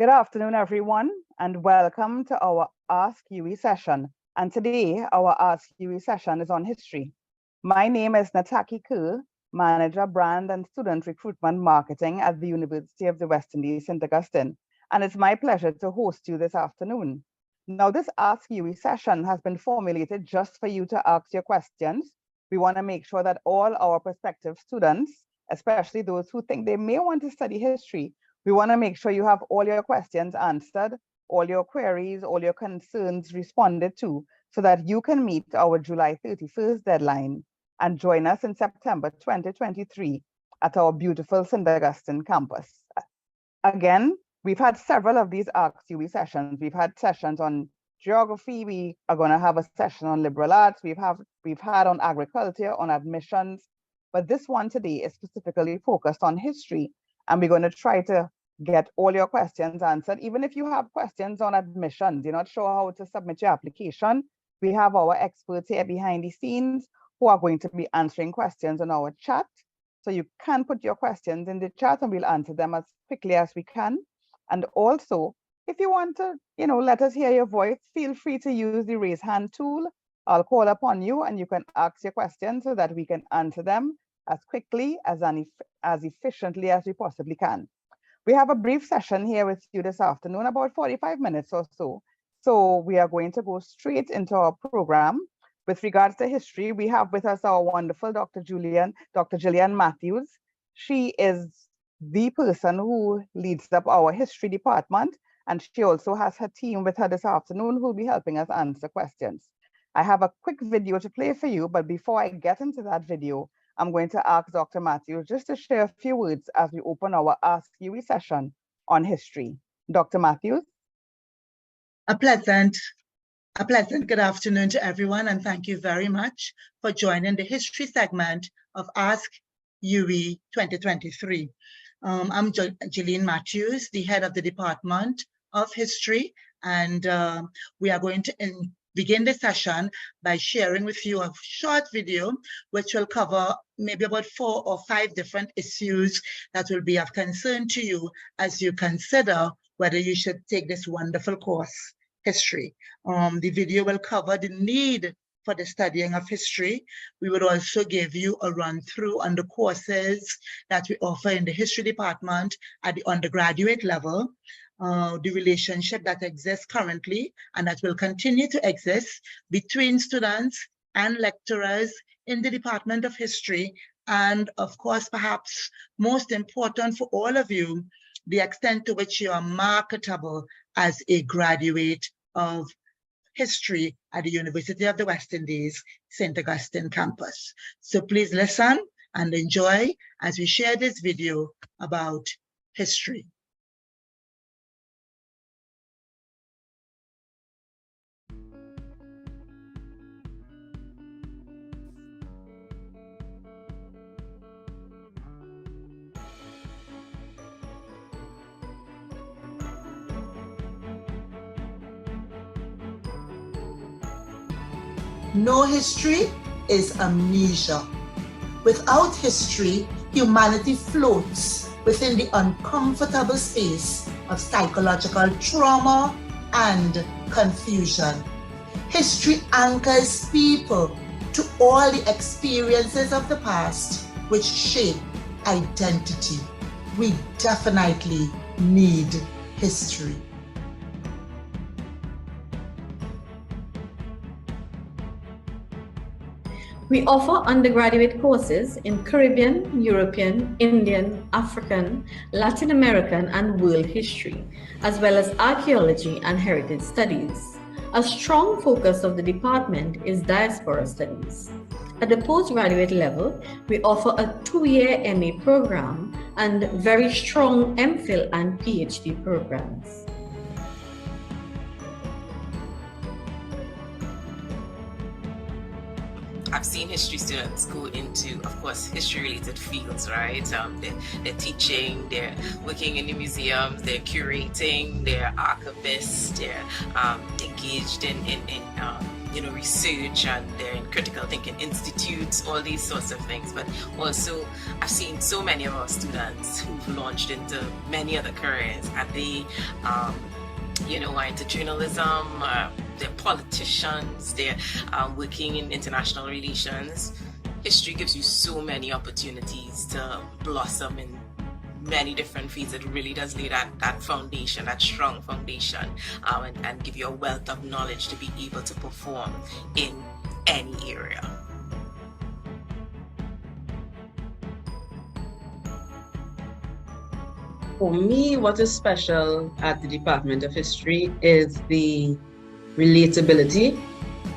Good afternoon, everyone, and welcome to our Ask UWI session. And today, our Ask UWI session is on history. My name is Nataki Kerr, Manager, Brand and Student Recruitment Marketing at the University of the West Indies, St. Augustine. And it's my pleasure to host you this afternoon. Now, this Ask UWI session has been formulated just for you to ask your questions. We want to make sure that all our prospective students, especially those who think they may want to study history, we want to make sure you have all your questions answered, all your queries, all your concerns responded to, so that you can meet our July 31st deadline and join us in September 2023 at our beautiful St. Augustine campus. Again, we've had several of these Ask UWI sessions. We've had sessions on geography. We are going to have a session on liberal arts. We've had on agriculture, on admissions, but this one today is specifically focused on history. And we're going to try to get all your questions answered. Even if you have questions on admissions, you're not sure how to submit your application, we have our experts here behind the scenes who are going to be answering questions on our chat. So you can put your questions in the chat and we'll answer them as quickly as we can. And also, if you want to, let us hear your voice, feel free to use the raise hand tool. I'll call upon you and you can ask your questions so that we can answer them as quickly as efficiently as we possibly can. We have a brief session here with you this afternoon, about 45 minutes or so. So we are going to go straight into our program. With regards to history, we have with us our wonderful Dr. Gillian Matthews. She is the person who leads up our history department, and she also has her team with her this afternoon who will be helping us answer questions. I have a quick video to play for you, but before I get into that video, I'm going to ask Dr. Matthews just to share a few words as we open our Ask UWI session on history. Dr. Matthews? A pleasant good afternoon to everyone, and thank you very much for joining the history segment of Ask UWI 2023. I'm Gillian Matthews, the head of the Department of History, and we are going to begin the session by sharing with you a short video which will cover maybe about 4 or 5 different issues that will be of concern to you as you consider whether you should take this wonderful course, history. The video will cover the need for the studying of history. We would also give you a run through on the courses that we offer in the history department at the undergraduate level. The relationship that exists currently and that will continue to exist between students and lecturers in the Department of History, and of course, perhaps most important for all of you, the extent to which you are marketable as a graduate of history at the University of the West Indies, St. Augustine campus. So please listen and enjoy as we share this video about history. No history is amnesia. Without history, humanity floats within the uncomfortable space of psychological trauma and confusion. History anchors people to all the experiences of the past which shape identity. We definitely need history. We offer undergraduate courses in Caribbean, European, Indian, African, Latin American, and world history, as well as archaeology and heritage studies. A strong focus of the department is diaspora studies. At the postgraduate level, we offer a 2-year MA program and very strong MPhil and PhD programs. I've seen history students go into, of course, history-related fields, right? They're teaching, they're working in the museums, they're curating, they're archivists, they're engaged in research, and they're in critical thinking institutes, all these sorts of things. But also, I've seen so many of our students who've launched into many other careers, and they are into journalism, they're politicians, they're working in international relations. History gives you so many opportunities to blossom in many different fields. It really does lay that foundation, that strong foundation, and give you a wealth of knowledge to be able to perform in any area. For me, what is special at the Department of History is the relatability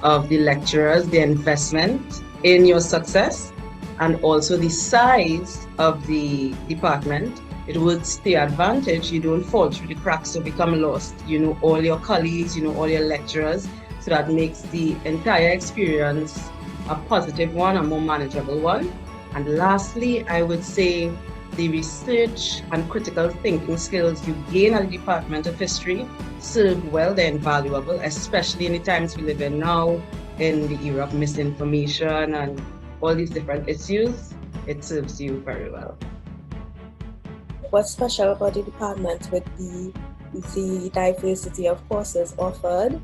of the lecturers, the investment in your success, and also the size of the department. It works to your advantage. You don't fall through the cracks or become lost. You know all your colleagues, you know all your lecturers, so that makes the entire experience a positive one, a more manageable one. And lastly, I would say the research and critical thinking skills you gain at the Department of History serve well, they're invaluable, especially in the times we live in now, in the era of misinformation and all these different issues. It serves you very well. What's special about the department with the diversity of courses offered?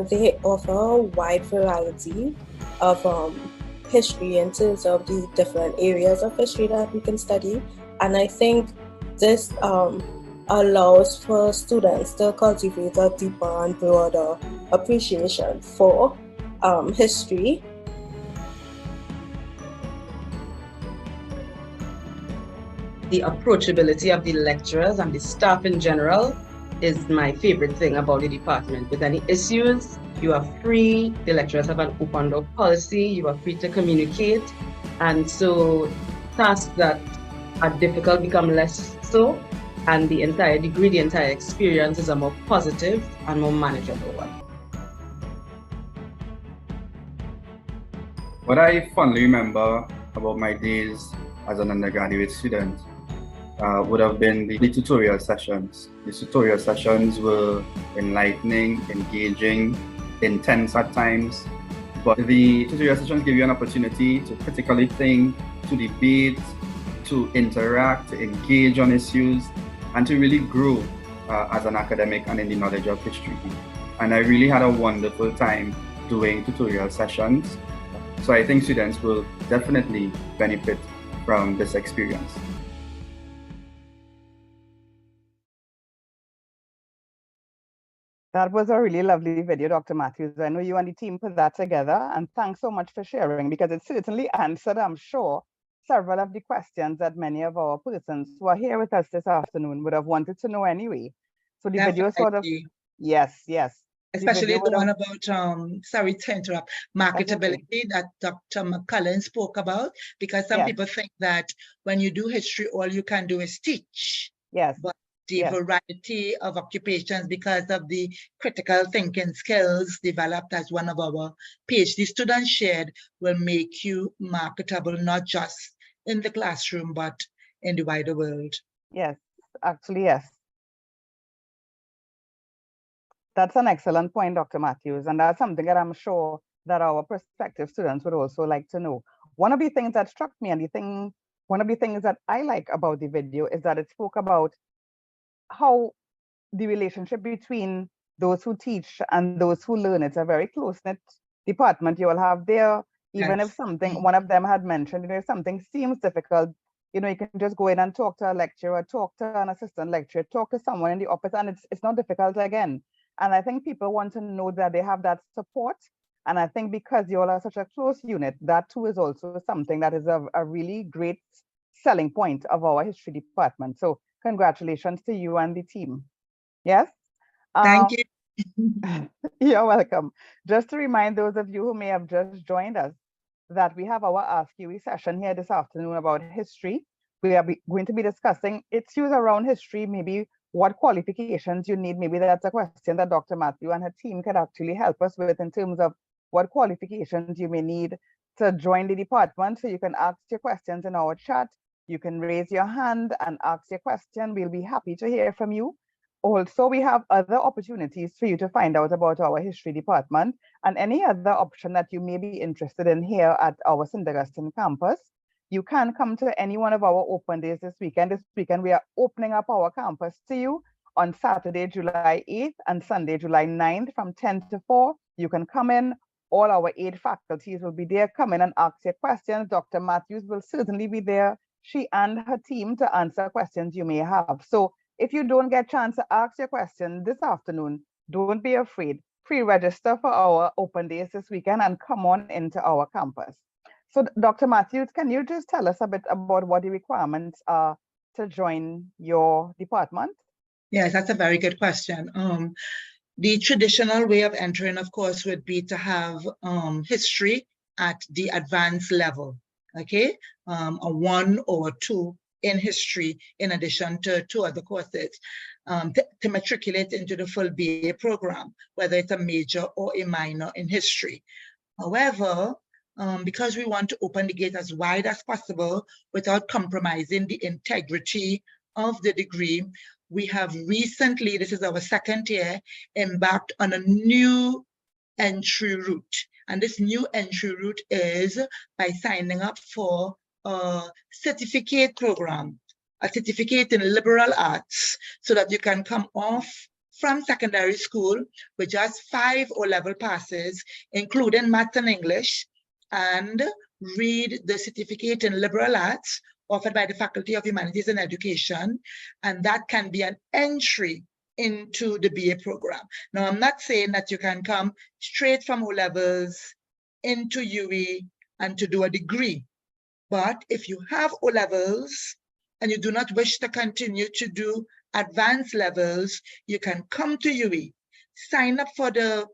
They offer a wide variety of history in terms of the different areas of history that we can study, and I think this allows for students to cultivate a deeper and broader appreciation for history. The approachability of the lecturers and the staff in general is my favorite thing about the department. With any issues, you are free. The lecturers have an open door policy. You are free to communicate. And so tasks that are difficult become less so. And the entire degree, the entire experience is a more positive and more manageable one. What I fondly remember about my days as an undergraduate student would have been the tutorial sessions. The tutorial sessions were enlightening, engaging, intense at times, but the tutorial sessions give you an opportunity to critically think, to debate, to interact, to engage on issues, and to really grow as an academic and in the knowledge of history. And I really had a wonderful time doing tutorial sessions. So I think students will definitely benefit from this experience. That was a really lovely video, Dr. Matthews. I know you and the team put that together, and thanks so much for sharing, because it certainly answered, I'm sure, several of the questions that many of our persons who are here with us this afternoon would have wanted to know anyway. So the video sort of, yes. Especially the one about, sorry to interrupt, marketability that Dr. McCullen spoke about, because some people think that when you do history, all you can do is teach. Yes. But the variety of occupations, because of the critical thinking skills developed as one of our PhD students shared, will make you marketable, not just in the classroom, but in the wider world. Yes, actually, yes. That's an excellent point, Dr. Matthews, and that's something that I'm sure that our prospective students would also like to know. One of the things that struck me, and one of the things that I like about the video, is that it spoke about how the relationship between those who teach and those who learn, it's a very close-knit department. You will have there, even if something, one of them had mentioned, if something seems difficult, you can just go in and talk to a lecturer, talk to an assistant lecturer, talk to someone in the office, and it's not difficult again. And I think people want to know that they have that support. And I think because you all are such a close unit, that too is also something that is a really great selling point of our history department. So congratulations to you and the team. Yes? Thank you. You're welcome. Just to remind those of you who may have just joined us that we have our Ask UWI session here this afternoon about history. We are going to be discussing issues around history, maybe what qualifications you need. Maybe that's a question that Dr. Matthew and her team could actually help us with in terms of what qualifications you may need to join the department. So you can ask your questions in our chat. You can raise your hand and ask your question. We'll be happy to hear from you. Also, we have other opportunities for you to find out about our history department and any other option that you may be interested in here at our St. Augustine campus. You can come to any one of our open days this weekend. This weekend, we are opening up our campus to you on Saturday, July 8th and Sunday, July 9th from 10 to 4. You can come in. All our 8 faculties will be there. Come in and ask your questions. Dr. Matthews will certainly be there, she and her team, to answer questions you may have. So if you don't get a chance to ask your question this afternoon, don't be afraid. Pre-register for our open days this weekend and come on into our campus. So Dr. Matthews, can you just tell us a bit about what the requirements are to join your department? Yes, that's a very good question. The traditional way of entering, of course, would be to have history at the advanced level, okay? A 1 or 2 in history, in addition to 2 other courses, to matriculate into the full BA program, whether it's a major or a minor in history. However, because we want to open the gate as wide as possible without compromising the integrity of the degree, we have recently, this is our 2nd year, embarked on a new entry route. And this new entry route is by signing up for a certificate program, a certificate in liberal arts, so that you can come off from secondary school with just 5 O-level passes, including maths and English, and read the certificate in liberal arts offered by the Faculty of Humanities and Education, and that can be an entry into the BA program. Now, I'm not saying that you can come straight from O-levels into UWI and to do a degree, but if you have O-levels and you do not wish to continue to do advanced levels, you can come to UWI, sign up for the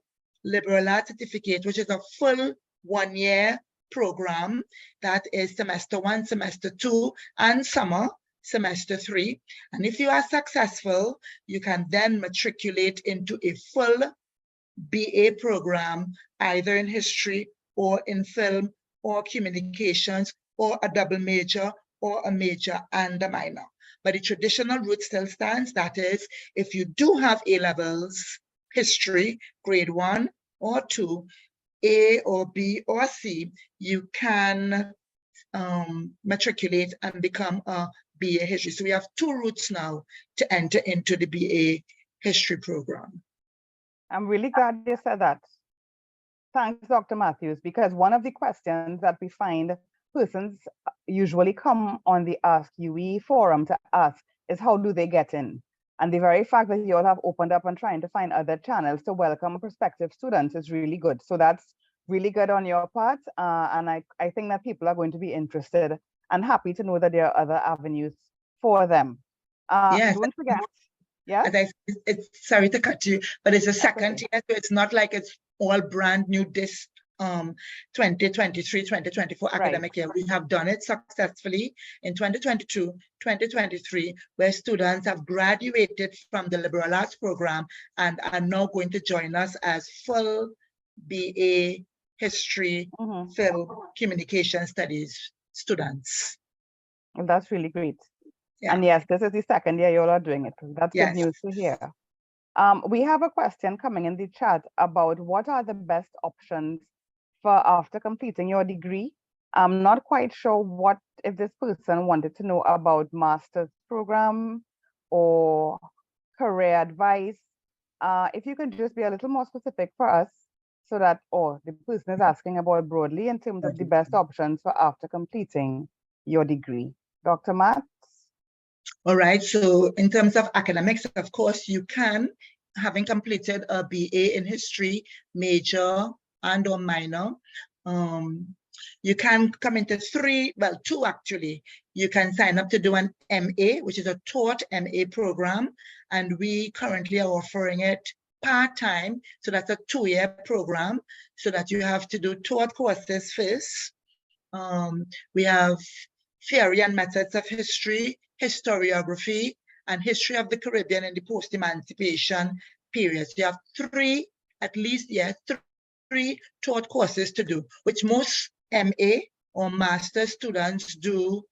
liberal arts certificate, which is a full 1-year program that is semester 1, semester 2, and summer, semester 3. And if you are successful, you can then matriculate into a full BA program, either in history or in film or communications, or a double major or a major and a minor. But the traditional route still stands. That is, if you do have A-levels, history, grade 1 or 2, A or B or C, you can matriculate and become a BA history. So we have 2 routes now to enter into the BA history program. I'm really glad you said that. Thanks, Dr. Matthews, because one of the questions that we find persons usually come on the Ask UWI forum to ask is, how do they get in? And the very fact that you all have opened up and trying to find other channels to welcome prospective students is really good. So that's really good on your part. And I think that people are going to be interested and happy to know that there are other avenues for them. Yes. Don't forget. Yeah. Sorry to cut you, but it's a second year, so it's not like it's all brand new this 2023-2024 academic year. We have done it successfully in 2022-2023, where students have graduated from the liberal arts program and are now going to join us as full BA history, film, communication studies students. Well, that's really great. Yeah. And yes, this is the 2nd year you all are doing it. That's good news to hear. We have a question coming in the chat about what are the best options for after completing your degree. I'm not quite sure what, if this person wanted to know about master's program or career advice. If you could just be a little more specific for us, so that, or the person is asking about broadly in terms of the best options for after completing your degree. Dr. Matt? All right, so in terms of academics, of course, you can, having completed a BA in history, major and or minor, you can come into 2 actually. You can sign up to do an MA, which is a taught MA program, and we currently are offering it part-time, so that's a 2-year program, so that you have to do taught courses first. We have theory and methods of history, historiography, and history of the Caribbean in the post-emancipation period. So you have 3, at least, 3 taught courses to do, which most MA or master students do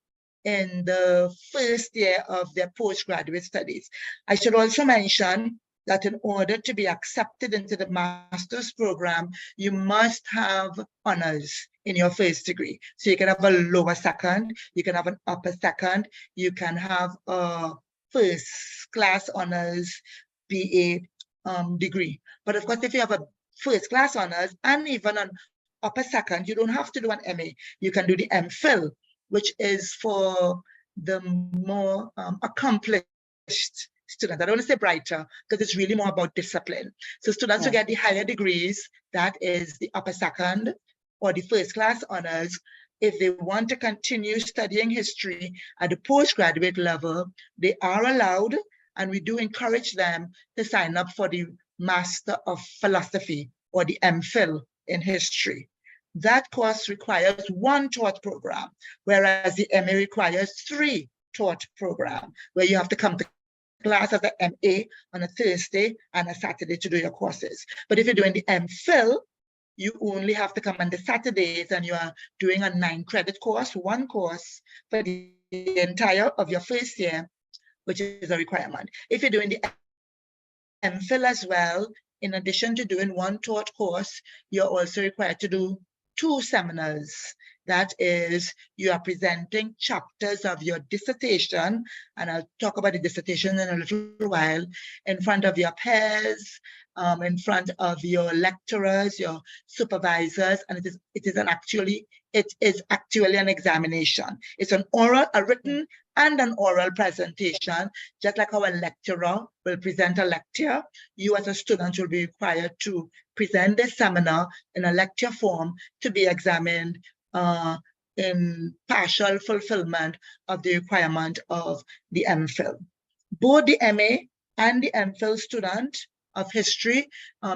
in the first year of their postgraduate studies. I should also mention that in order to be accepted into the master's program, you must have honors in your first degree. So you can have a lower second, you can have an upper second, you can have a first class honors BA degree. But of course, if you have a first class honors and even an upper second, you don't have to do an MA. You can do the MPhil, which is for the more accomplished students. I don't want to say brighter, because it's really more about discipline. So students who get the higher degrees, that is the upper second or the first class honors, if they want to continue studying history at the postgraduate level, they are allowed, and we do encourage them to sign up for the Master of Philosophy or the MPhil in history. That course requires 1 taught program, whereas the MA requires 3 taught program, where you have to come to class as an MA on a Thursday and a Saturday to do your courses. But if you're doing the MPhil, you only have to come on the Saturdays, and you are doing a 9-credit course, 1 course for the entire of your first year, which is a requirement. If you're doing the MPhil as well, in addition to doing 1 taught course, you're also required to do 2 seminars. That is, you are presenting chapters of your dissertation, and I'll talk about the dissertation in a little while, in front of your peers, in front of your lecturers, your supervisors, and it is actually an examination. It's an oral, a written and an oral presentation. Just like our lecturer will present a lecture, you as a student will be required to present this seminar in a lecture form to be examined in partial fulfillment of the requirement of the MPhil. Both the MA and the MPhil student of history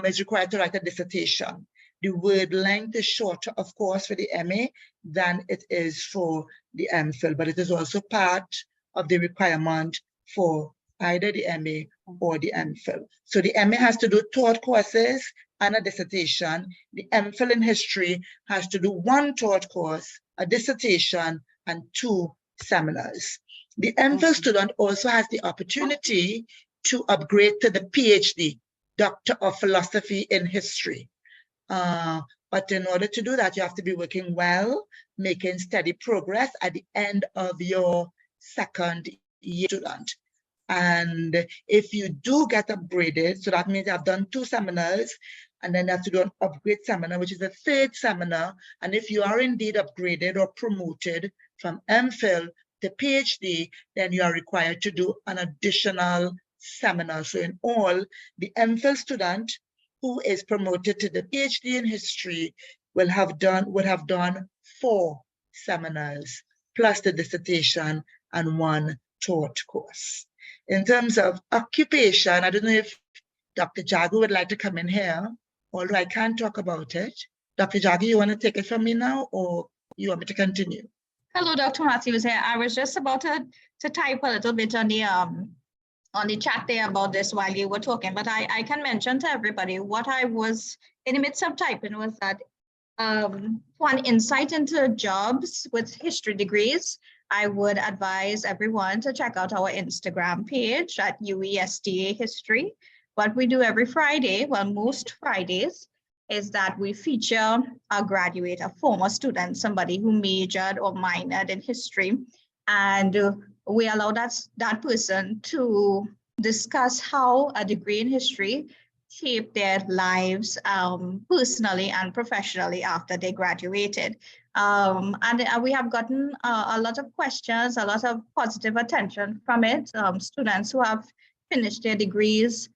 is required to write a dissertation. The word length is shorter, of course, for the MA than it is for the MPhil, but it is also part of the requirement for either the MA or the MPhil. So the MA has to do taught courses and a dissertation. The MPhil in history has to do 1 taught course, a dissertation, and 2 seminars. The MPhil student also has the opportunity to upgrade to the PhD, Doctor of Philosophy in History. But in order to do that, you have to be working well, making steady progress at the end of your second year student. And if you do get upgraded, so that means you have done 2 seminars, and then you have to do an upgrade seminar, which is the 3rd seminar. And if you are indeed upgraded or promoted from MPhil to PhD, then you are required to do an additional seminar. So in all, the MPhil student who is promoted to the PhD in history would have done 4 seminars, plus the dissertation and 1 taught course. In terms of occupation, I don't know if Dr. Jagu would like to come in here, although I can't talk about it. Dr. Jagu, you want to take it from me now, or you want me to continue? Hello, Dr. Matthews here. I was just about to type a little bit on the chat there about this while you were talking, but I can mention to everybody what I was in the midst of typing was that for an insight into jobs with history degrees, I would advise everyone to check out our Instagram page at UESTA History. What we do every Friday, well, most Fridays, is that we feature a graduate, a former student, somebody who majored or minored in history, and we allow that person to discuss how a degree in history shaped their lives personally and professionally after they graduated. And we have gotten a lot of questions, a lot of positive attention from it. Students who have finished their degrees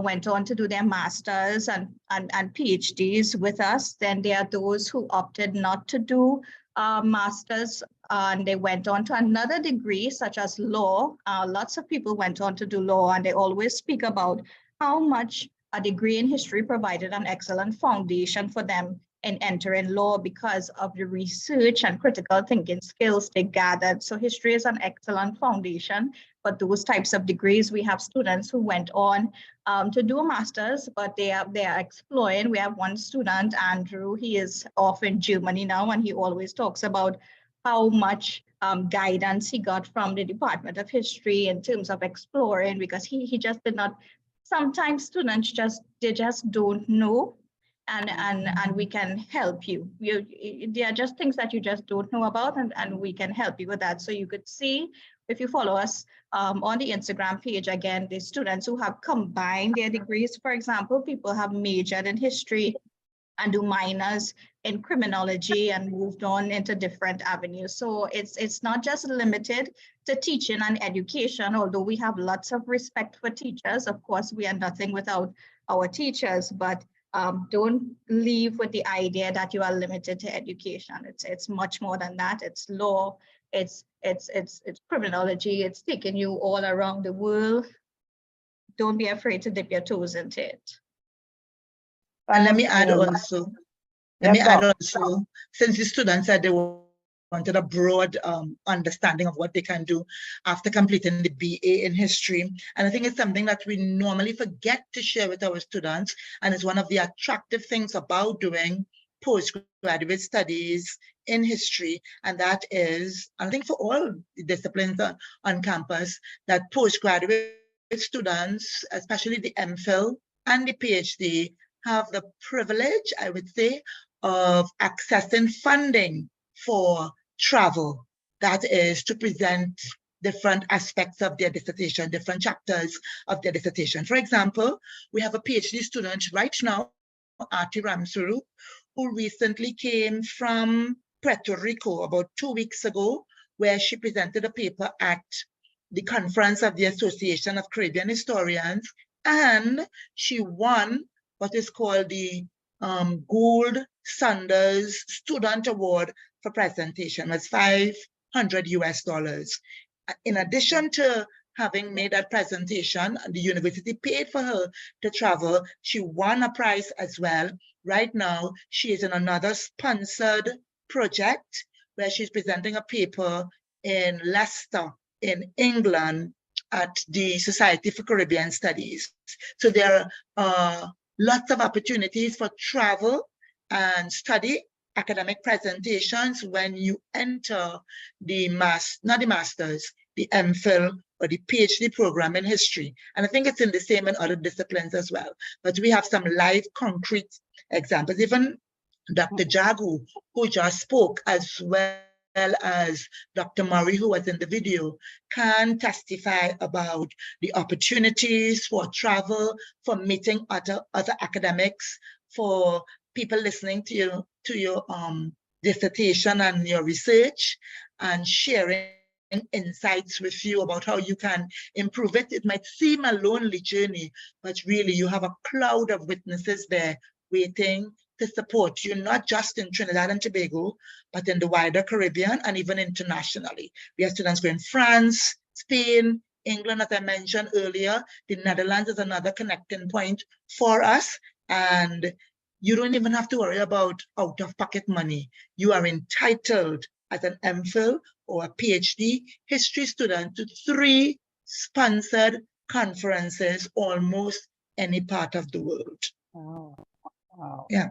went on to do their masters and PhDs with us. Then there are those who opted not to do masters and they went on to another degree such as law. Lots of people went on to do law, and they always speak about how much a degree in history provided an excellent foundation for them in entering law because of the research and critical thinking skills they gathered. So history is an excellent foundation for those types of degrees. We have students who went on to do a master's, but they are exploring. We have one student, Andrew, he is off in Germany now, and he always talks about how much guidance he got from the Department of History in terms of exploring, because he just did not, sometimes students they just don't know, and we can help you. There are just things that you just don't know about, and we can help you with that. So you could see, if you follow us on the Instagram page, again, the students who have combined their degrees, for example, people have majored in history and do minors in criminology and moved on into different avenues. So it's not just limited to teaching and education, although we have lots of respect for teachers. Of course, we are nothing without our teachers, but don't leave with the idea that you are limited to education. It's much more than that. It's law, it's criminology, it's taking you all around the world. Don't be afraid to dip your toes into it. And let me add also, since the students said they wanted a broad understanding of what they can do after completing the BA in history. And I think it's something that we normally forget to share with our students. And it's one of the attractive things about doing postgraduate studies in history. And that is, I think for all disciplines on campus, that postgraduate students, especially the MPhil and the PhD, have the privilege, I would say, of accessing funding for travel. That is to present different aspects of their dissertation, different chapters of their dissertation. For example, we have a PhD student right now, Arti Ramsuru, who recently came from Puerto Rico about 2 weeks ago, where she presented a paper at the conference of the Association of Caribbean Historians, and she won what is called the Gould Sanders Student Award for presentation. It's $500 US. In addition to having made that presentation, the university paid for her to travel. She won a prize as well. Right now, she is in another sponsored project where she's presenting a paper in Leicester, in England, at the Society for Caribbean Studies. So there are lots of opportunities for travel and study, academic presentations when you enter the not the master's, the MPhil or the PhD program in history. And I think it's in the same in other disciplines as well. But we have some live concrete examples. Even Dr. Jagu, who just spoke, as well as Dr. Murray, who was in the video, can testify about the opportunities for travel, for meeting other academics, for people listening to your dissertation and your research, and sharing insights with you about how you can improve it. It might seem a lonely journey, but really you have a cloud of witnesses there waiting to support you, not just in Trinidad and Tobago, but in the wider Caribbean and even internationally. We have students going France, Spain, England, as I mentioned earlier. The Netherlands is another connecting point for us. And you don't even have to worry about out-of-pocket money. You are entitled as an MPhil or a PhD history student to 3 sponsored conferences almost any part of the world. Oh, wow. Yeah.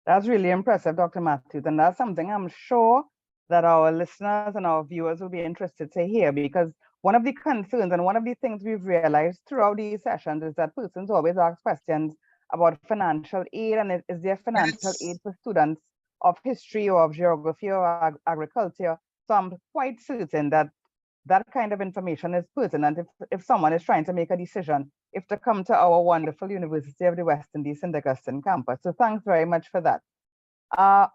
That's really impressive, Dr. Matthews. And that's something I'm sure that our listeners and our viewers will be interested to hear, because one of the concerns and one of the things we've realized throughout these sessions is that persons always ask questions about financial aid, and is there financial aid for students of history or of geography or agriculture? So I'm quite certain that that kind of information is pertinent if someone is trying to make a decision if to come to our wonderful University of the West Indies St. Augustine campus. So thanks very much for that.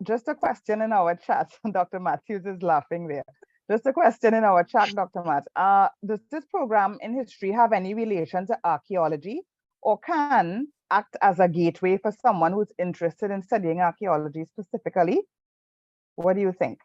Just a question in our chat. Dr. Matthews is laughing there. Just a question in our chat, Dr. Matt. Does this program in history have any relation to archaeology, or can act as a gateway for someone who's interested in studying archaeology specifically? What do you think?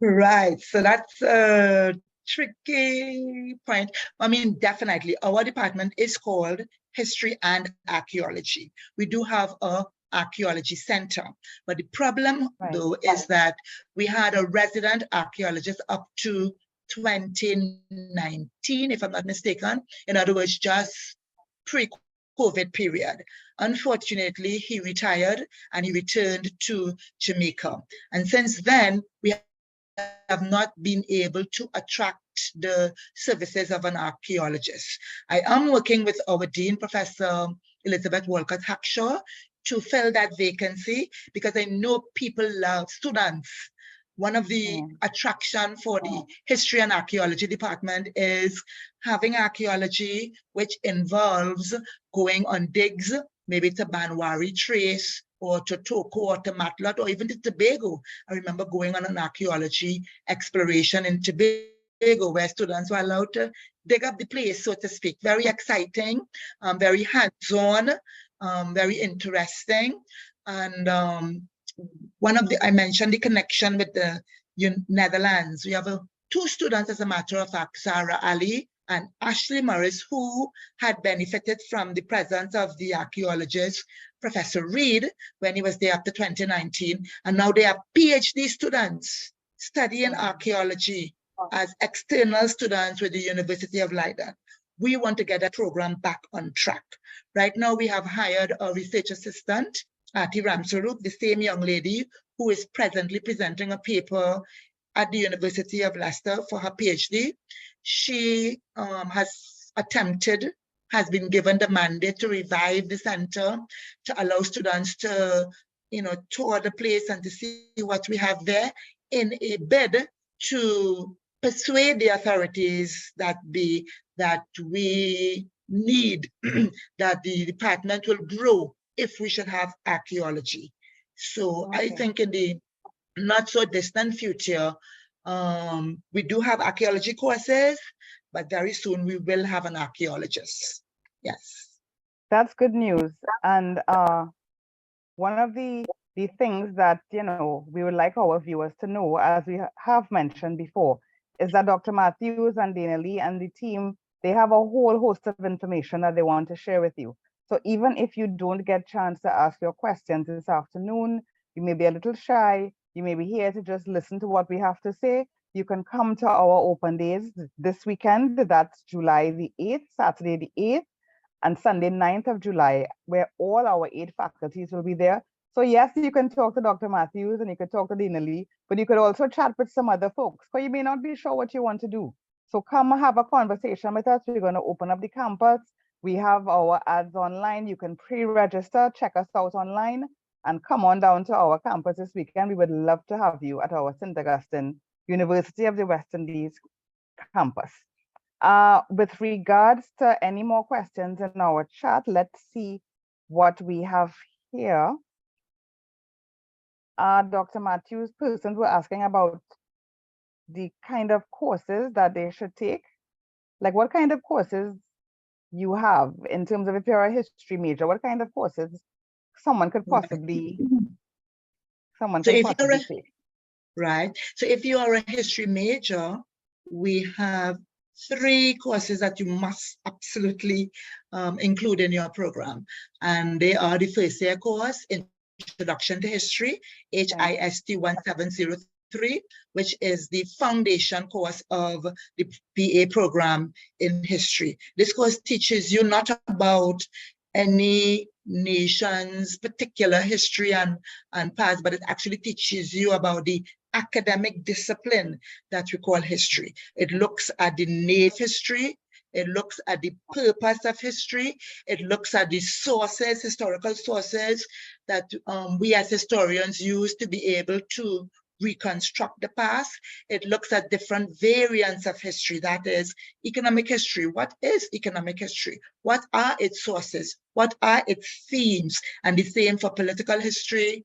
Right, so that's a tricky point. I mean, definitely, our department is called History and Archaeology. We do have a archaeology center, but the problem though is that we had a resident archaeologist up to 2019, if I'm not mistaken. In other words, just pre-COVID period. Unfortunately, he retired and he returned to Jamaica. And since then, we have not been able to attract the services of an archaeologist. I am working with our Dean, Professor Elizabeth Walcott Hackshaw, to fill that vacancy, because I know people love students. One of the attraction for the history and archaeology department is having archaeology, which involves going on digs, maybe to Banwari Trace, or to Toko, or to Matlot, or even to Tobago. I remember going on an archaeology exploration in Tobago, where students were allowed to dig up the place, so to speak. Very exciting, very hands-on, very interesting. And I mentioned the connection with the Netherlands. We have two students, as a matter of fact, Sarah Ali and Ashley Morris, who had benefited from the presence of the archaeologist, Professor Reed, when he was there up to 2019. And now they are PhD students studying archaeology as external students with the University of Leiden. We want to get that program back on track. Right now, we have hired a research assistant, Ati Ramsarup, the same young lady who is presently presenting a paper at the University of Leicester for her PhD. She has been given the mandate to revive the center, to allow students to, tour the place and to see what we have there, in a bid to persuade the authorities that we need, that the department will grow if we should have archaeology. So I think in the not so distant future, we do have archaeology courses, but very soon we will have an archaeologist. Yes. That's good news. And one of the things that, we would like our viewers to know, as we have mentioned before, is that Dr. Matthews and Dana Lee and the team, they have a whole host of information that they want to share with you. So even if you don't get a chance to ask your questions this afternoon, you may be a little shy, you may be here to just listen to what we have to say, you can come to our open days this weekend. That's July the 8th, Saturday the 8th, and Sunday 9th of July, where all our 8 faculties will be there. So yes, you can talk to Dr. Matthews and you can talk to Dana Lee, but you could also chat with some other folks, because you may not be sure what you want to do. So come have a conversation with us. We're going to open up the campus. We have our ads online. You can pre-register, check us out online, and come on down to our campus this weekend. We would love to have you at our St. Augustine University of the West Indies campus. With regards to any more questions in our chat, let's see what we have here. Dr. Matthews, persons were asking about the kind of courses that they should take. Like, what kind of courses you have in terms of, if you're a history major, what kind of courses someone could possibly take? Right. So if you are a history major, we have 3 courses that you must absolutely include in your program. And they are the first year course, Introduction to History, HIST 1703, which is the foundation course of the BA program in history. This course teaches you not about any nation's particular history and past, but it actually teaches you about the academic discipline that we call history. It looks at the native history, it looks at the purpose of history, it looks at the sources, historical sources that we as historians use to be able to reconstruct the past. It looks at different variants of history, that is economic history. What is economic history? What are its sources? What are its themes? And the same for political history,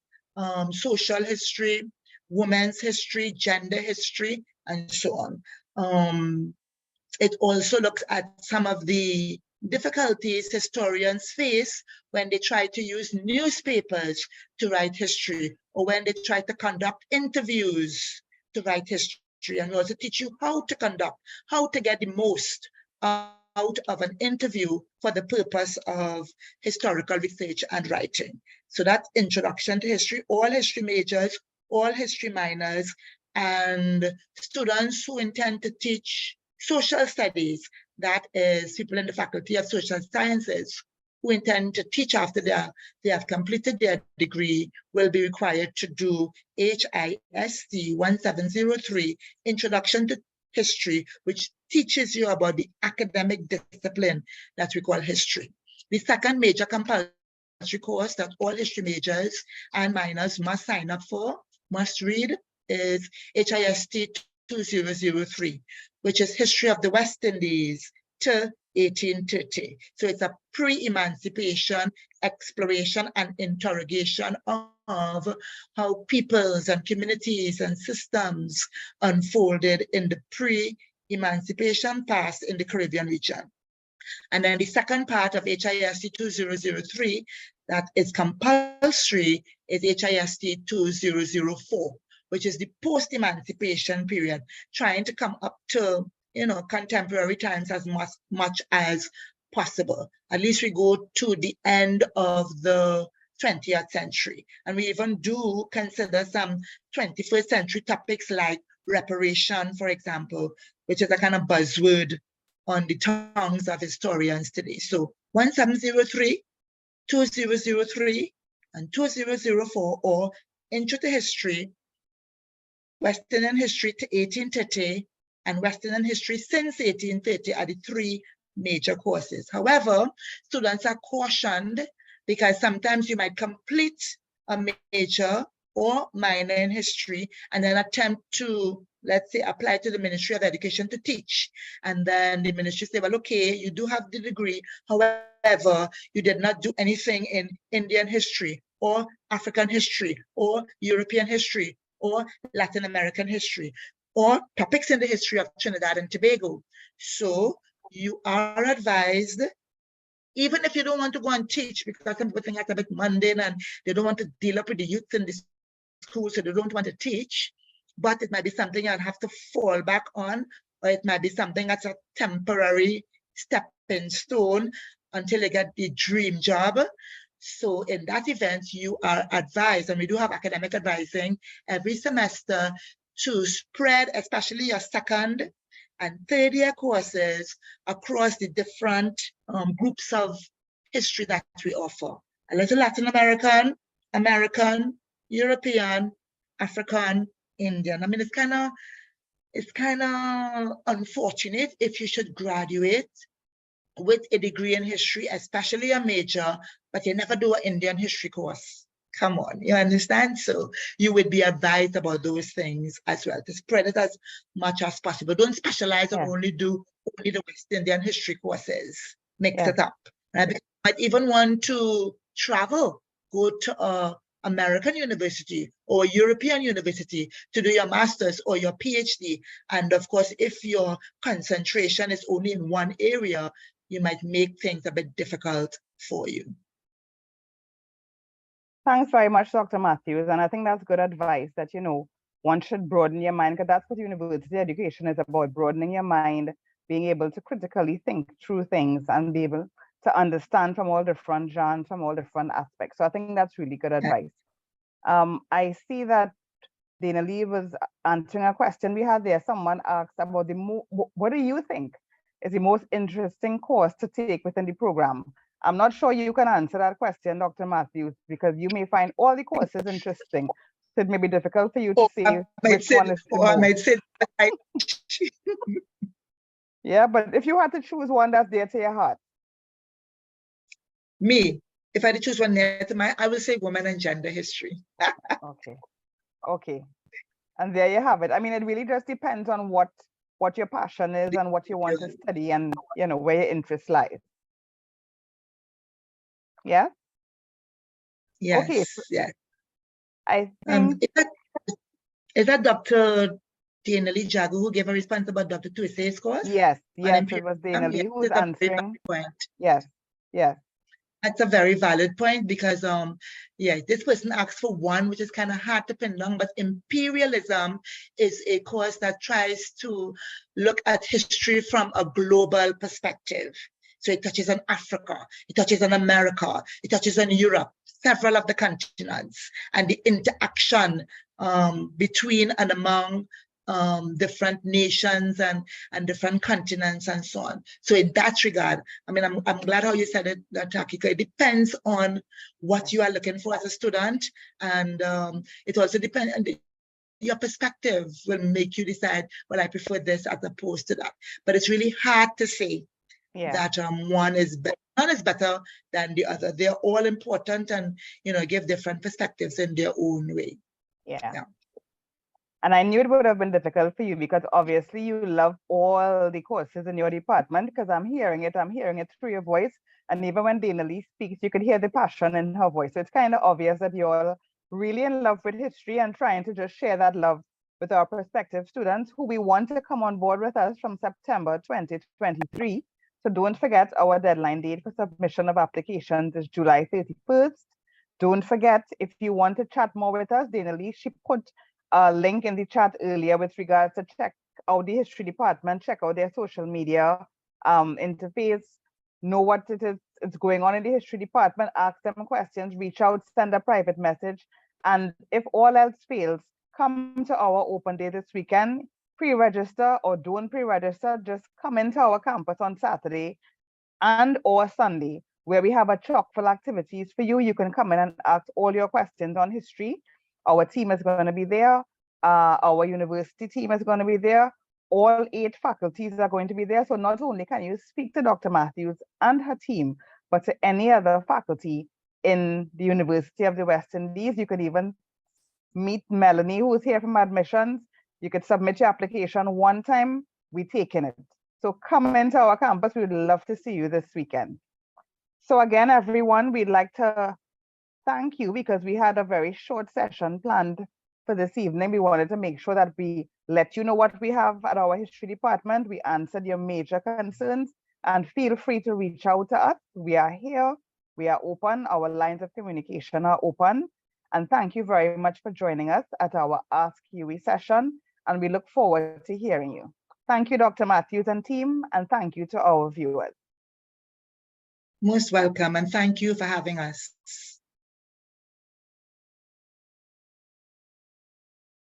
social history, women's history, gender history, and so on. It also looks at some of the difficulties historians face when they try to use newspapers to write history, or when they try to conduct interviews to write history. And we also teach you how to conduct, how to get the most out of an interview for the purpose of historical research and writing. So that's Introduction to History. All history majors, all history minors, and students who intend to teach social studies, that is people in the Faculty of Social Sciences, who intend to teach after they have completed their degree will be required to do HIST 1703, Introduction to History, which teaches you about the academic discipline that we call history. The second major compulsory course that all history majors and minors must sign up for, must read, is HIST 2003, which is History of the West Indies to 1830. So it's a pre-emancipation exploration and interrogation of how peoples and communities and systems unfolded in the pre-emancipation past in the Caribbean region. And then the second part of HIST 2003 that is compulsory is HIST 2004, which is the post-emancipation period, trying to come up to, you know, contemporary times as much as possible. At least we go to the end of the 20th century. And we even do consider some 21st century topics like reparation, for example, which is a kind of buzzword on the tongues of historians today. So 1703, 2003, and 2004, or Intro to History, West Indian History to 1830, and West Indian History since 1830 are the three major courses. However, students are cautioned because sometimes you might complete a major or minor in history and then attempt to, let's say, apply to the Ministry of Education to teach. And then the ministry say, well, okay, you do have the degree. However, you did not do anything in Indian history or African history or European history or Latin American history or topics in the history of Trinidad and Tobago. So you are advised, even if you don't want to go and teach, because some people think that's a bit mundane and they don't want to deal up with the youth in the school, so they don't want to teach, but it might be something you'll have to fall back on, or it might be something that's a temporary stepping stone until you get the dream job. So in that event, you are advised, and we do have academic advising every semester, to spread especially your second and third year courses across the different groups of history that we offer. A little Latin American, American, European, African, Indian. I mean, it's kind of unfortunate if you should graduate with a degree in history, especially a major, but you never do an Indian history course. Come on, you understand? So you would be advised about those things as well, to spread it as much as possible. Don't specialize or only do only the West Indian history courses. Mix it up. Right? You might even want to travel, go to a American university or European university to do your master's or your PhD. And of course, if your concentration is only in one area, you might make things a bit difficult for you. Thanks very much, Dr. Matthews. And I think that's good advice that, you know, one should broaden your mind, because that's what university education is about, broadening your mind, being able to critically think through things and be able to understand from all different genres, from all different aspects. So I think that's really good advice. I see that Dana Lee was answering a question we had there. Someone asked about what do you think is the most interesting course to take within the program? I'm not sure you can answer that question, Dr. Matthews, because you may find all the courses interesting. So it may be difficult for you to say which one is the most. I might say Yeah, but if you had to choose one that's dear to your heart. Me, if I had to choose one near to mine, I will say women and gender history. Okay. And there you have it. I mean, it really just depends on what your passion is and what you want to study and, you know, where your interest lies. Yeah? Yes, okay. yes. I think... Is that Dr. Dana Lee Jagu who gave a response about Dr. Tuise's course? Yes, it was Dana Lee who was answering. Yes. That's a very valid point because, this person asked for one, which is kind of hard to pin down, but imperialism is a course that tries to look at history from a global perspective. So it touches on Africa, it touches on America, it touches on Europe, several of the continents, and the interaction between and among different nations and different continents and so on. So in that regard, I mean, I'm glad how you said it, Takika. It depends on what you are looking for as a student, and it also depends. And your perspective will make you decide, well, I prefer this as opposed to that. But it's really hard to say that one is better than the other. They're all important, and give different perspectives in their own way. Yeah. And I knew it would have been difficult for you because obviously you love all the courses in your department, because I'm hearing it through your voice. And even when Dana Lee speaks, you could hear the passion in her voice. So it's kind of obvious that you're really in love with history and trying to just share that love with our prospective students who we want to come on board with us from September 2023. So don't forget, our deadline date for submission of applications is July 31st. Don't forget, if you want to chat more with us, Dana Lee, she put a link in the chat earlier with regards to check out the history department, check out their social media interface, know what it is going on in the history department, ask them questions, reach out, send a private message. And if all else fails, come to our open day this weekend, pre-register or don't pre-register, just come into our campus on Saturday and or Sunday, where we have a chock-full activities for you. You can come in and ask all your questions on history. Our team is going to be there. Our university team is going to be there. All 8 faculties are going to be there. So not only can you speak to Dr. Matthews and her team, but to any other faculty in the University of the West Indies. You could even meet Melanie, who is here from admissions. You could submit your application one time, we're taking it. So come into our campus. We would love to see you this weekend. So again, everyone, we'd like to thank you because we had a very short session planned for this evening. We wanted to make sure that we let you know what we have at our history department. We answered your major concerns, and feel free to reach out to us. We are here. We are open. Our lines of communication are open. And thank you very much for joining us at our Ask UWI session. And we look forward to hearing you. Thank you, Dr. Matthews and team, and thank you to our viewers. Most welcome, and thank you for having us.